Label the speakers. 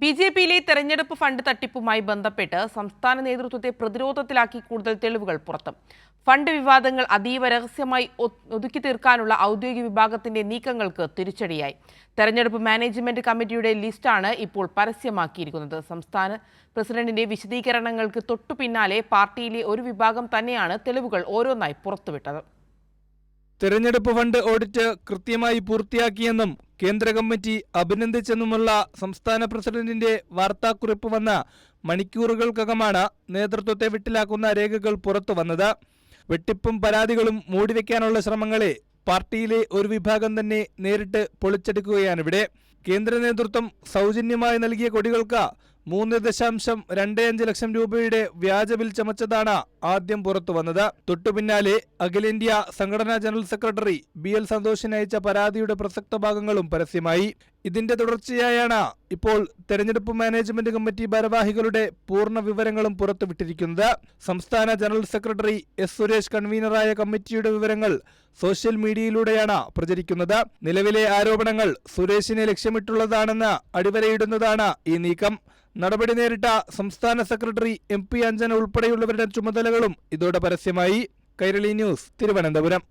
Speaker 1: ബി.ജെ.പിയിലെ തെരഞ്ഞെടുപ്പ് ഫണ്ട് തട്ടിപ്പുമായി ബന്ധപ്പെട്ട് സംസ്ഥാന നേതൃത്വത്തെ പ്രതിരോധത്തിലാക്കി കൂടുതൽ തെളിവുകൾ പുറത്ത്. ഫണ്ട് വിവാദങ്ങൾ അതീവ രഹസ്യമായി ഒതുക്കി തീർക്കാനുള്ള ഔദ്യോഗിക വിഭാഗത്തിന്റെ നീക്കങ്ങൾക്ക് തിരിച്ചടിയായി. തെരഞ്ഞെടുപ്പ് മാനേജ്മെന്റ് കമ്മിറ്റിയുടെ ലിസ്റ്റാണ് ഇപ്പോൾ പരസ്യമാക്കിയിരിക്കുന്നത്. സംസ്ഥാന പ്രസിഡന്റിന്റെ വിശദീകരണങ്ങൾക്ക് തൊട്ടു പിന്നാലെ പാർട്ടിയിലെ ഒരു വിഭാഗം തന്നെയാണ് തെളിവുകൾ ഓരോന്നായി പുറത്തുവിട്ടത്.
Speaker 2: തെരഞ്ഞെടുപ്പ് ഫണ്ട് ഓഡിറ്റ് കൃത്യമായി പൂർത്തിയാക്കിയെന്നും കേന്ദ്ര കമ്മിറ്റി അഭിനന്ദിച്ചെന്നുമുള്ള സംസ്ഥാന പ്രസിഡന്റിന്റെ വാർത്താക്കുറിപ്പ് വന്ന മണിക്കൂറുകൾക്കകമാണ് നേതൃത്വത്തെ വിട്ടിലാക്കുന്ന രേഖകൾ പുറത്തു വന്നത്. വെട്ടിപ്പും പരാതികളും മൂടിവെക്കാനുള്ള ശ്രമങ്ങളെ പാർട്ടിയിലെ ഒരു വിഭാഗം തന്നെ നേരിട്ട് പൊളിച്ചെടുക്കുകയാണിവിടെ. കേന്ദ്ര നേതൃത്വം സൗജന്യമായി നൽകിയ കൊടികൾക്ക് 3.25 ലക്ഷം രൂപയുടെ വ്യാജ ബിൽ ചമച്ചതാണ് ആദ്യം പുറത്തു വന്നത്. തൊട്ടുപിന്നാലെ അഖിലേന്ത്യാ സംഘടനാ ജനറൽ സെക്രട്ടറി BL സന്തോഷിന് അയച്ച പരാതിയുടെ പ്രസക്ത ഭാഗങ്ങളും പരസ്യമായി. ഇതിന്റെ തുടർച്ചയായാണ് ഇപ്പോൾ തെരഞ്ഞെടുപ്പ് മാനേജ്മെന്റ് കമ്മിറ്റി ഭാരവാഹികളുടെ പൂർണ്ണ വിവരങ്ങളും പുറത്തുവിട്ടിരിക്കുന്നത്. സംസ്ഥാന ജനറൽ സെക്രട്ടറി S. സുരേഷ് കൺവീനറായ കമ്മിറ്റിയുടെ വിവരങ്ങൾ സോഷ്യൽ മീഡിയയിലൂടെയാണ് പ്രചരിക്കുന്നത്. നിലവിലെ ആരോപണങ്ങൾ സുരേഷിനെ ലക്ഷ്യമിട്ടുള്ളതാണെന്ന് അടിവരയിടുന്നതാണ് ഈ നീക്കം. നടപടി നേരിട്ട സംസ്ഥാന സെക്രട്ടറി MP അഞ്ജന ഉൾപ്പെടെയുള്ളവരുടെ ചുമതലകളും ഇതോടെ പരസ്യമായി. കൈരളി ന്യൂസ്, തിരുവനന്തപുരം.